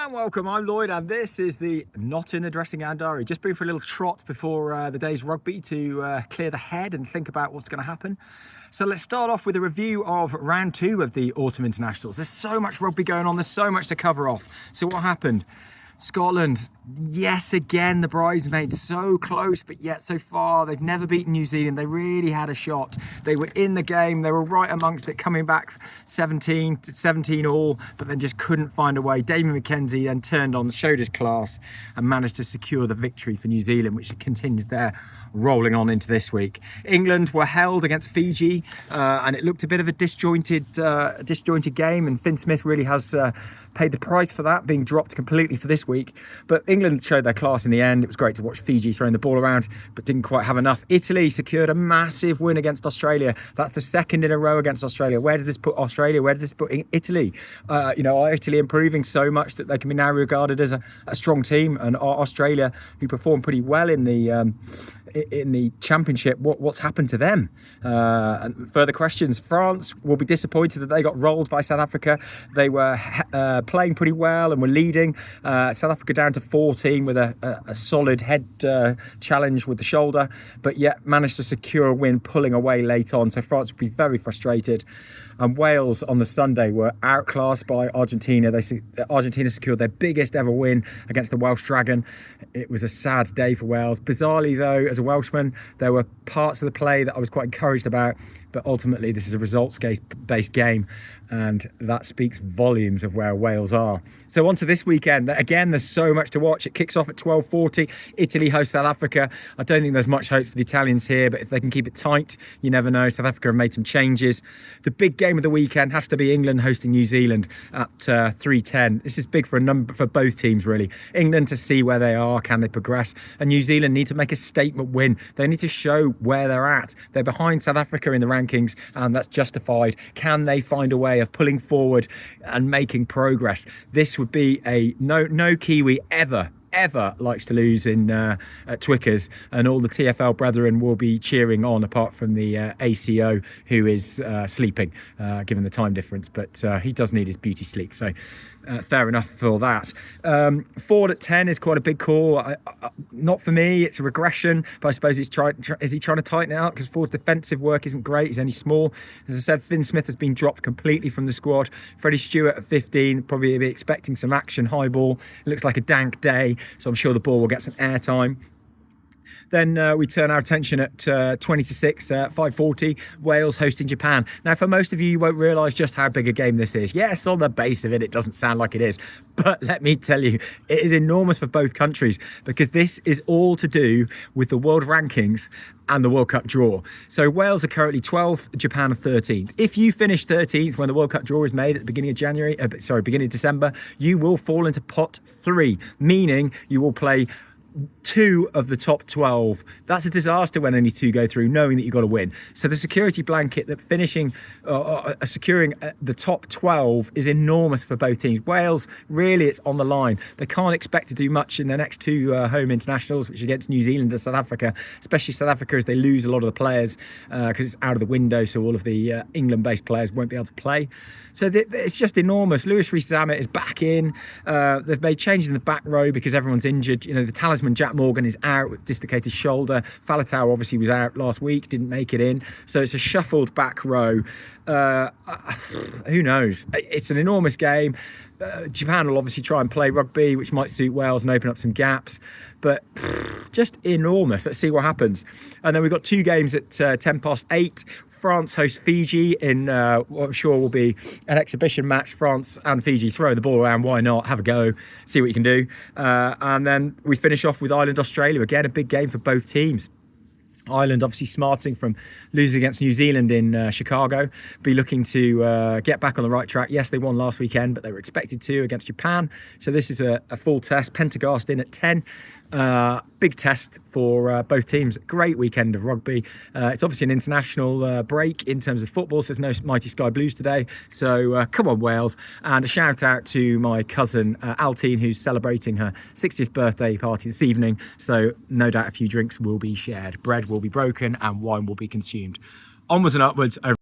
And welcome, I'm Lloyd, and this is the Not in the Dressing Gown Diary. Just been for a little trot before the day's rugby to clear the head and think about what's going to happen. So let's start off with a review of round 2 of the Autumn Internationals. There's so much rugby going on, there's so much to cover off. So what happened? Scotland, yes, again, the bridesmaids, so close, but yet so far. They've never beaten New Zealand. They really had a shot. They were in the game. They were right amongst it, coming back 17 all, but then just couldn't find a way. Damien McKenzie then turned on, showed his class, and managed to secure the victory for New Zealand, which continues there, rolling on into this week. England were held against Fiji, and it looked a bit of a disjointed game, and Finn Smith really has paid the price for that, being dropped completely for this week. But England showed their class in the end. It was great to watch Fiji throwing the ball around, but didn't quite have enough. Italy secured a massive win against Australia. That's the second in a row against Australia. Where does this put Australia? Where does this put Italy? Are Italy improving so much that they can be now regarded as a strong team? And Australia, who performed pretty well in the championship, what's happened to them? And further questions. France will be disappointed that they got rolled by South Africa. They were playing pretty well and were leading. South Africa down to 14 with a solid head challenge with the shoulder, but yet managed to secure a win, pulling away late on. So France would be very frustrated. And Wales on the Sunday were outclassed by Argentina. Argentina secured their biggest ever win against the Welsh Dragon. It was a sad day for Wales. Bizarrely though, as a Welshman, there were parts of the play that I was quite encouraged about, but ultimately this is a results-based game, and that speaks volumes of where Wales are. So on to this weekend. Again, there's so much to watch. It kicks off at 12:40. Italy hosts South Africa. I don't think there's much hope for the Italians here, but if they can keep it tight, you never know. South Africa have made some changes. The big game of the weekend has to be England hosting New Zealand at 3:10. This is big for both teams, really. England to see where they are, can they progress? And New Zealand need to make a statement win. They need to show where they're at. They're behind South Africa in the rankings, and that's justified. Can they find a way of pulling forward and making progress? This would be a no Kiwi ever likes to lose at Twickers, and all the TFL brethren will be cheering on, apart from the ACO, who is sleeping given the time difference, but he does need his beauty sleep, so fair enough for that. Ford at 10 is quite a big call. Not for me. It's a regression, but I suppose is he trying to tighten it out, because Ford's defensive work isn't great. He's only small. As I said, Finn Smith has been dropped completely from the squad. Freddie Stewart at 15, probably be expecting some action, high ball. It looks like a dank day, so I'm sure the ball will get some airtime. Then we turn our attention at 20-6, 5:40, Wales hosting Japan. Now, for most of you, you won't realise just how big a game this is. Yes, on the base of it, it doesn't sound like it is. But let me tell you, it is enormous for both countries, because this is all to do with the world rankings and the World Cup draw. So Wales are currently 12th, Japan are 13th. If you finish 13th when the World Cup draw is made at the beginning of December, you will fall into pot 3, meaning you will play 2 of the top 12. That's a disaster when only 2 go through, knowing that you've got to win. So the security blanket that securing the top 12 is enormous for both teams. Wales, really, it's on the line. They can't expect to do much in their next 2 home internationals, which are against New Zealand and South Africa, especially South Africa, as they lose a lot of the players because it's out of the window, so all of the England-based players won't be able to play. So it's just enormous. Lewis Rees-Zammit is back in. They've made changes in the back row because everyone's injured. The talisman Jack Morgan is out with dislocated shoulder. Faletau obviously was out last week, didn't make it in. So it's a shuffled back row. Who knows? It's an enormous game. Japan will obviously try and play rugby, which might suit Wales and open up some gaps. But just enormous. Let's see what happens. And then we've got 2 games at 8:10. France host Fiji in what I'm sure will be an exhibition match. France and Fiji throw the ball around. Why not? Have a go. See what you can do. And then we finish off with Ireland, Australia. Again, a big game for both teams. Ireland obviously smarting from losing against New Zealand in Chicago, be looking to get back on the right track. Yes, they won last weekend, but they were expected to against Japan. So this is a full test. Pendergast in at 10. Big test for both teams. Great weekend of rugby. It's obviously an international break in terms of football, so there's no Mighty Sky Blues today. So come on, Wales. And a shout out to my cousin Altine, who's celebrating her 60th birthday party this evening. So no doubt a few drinks will be shared. Bread will be broken and wine will be consumed. Onwards and upwards over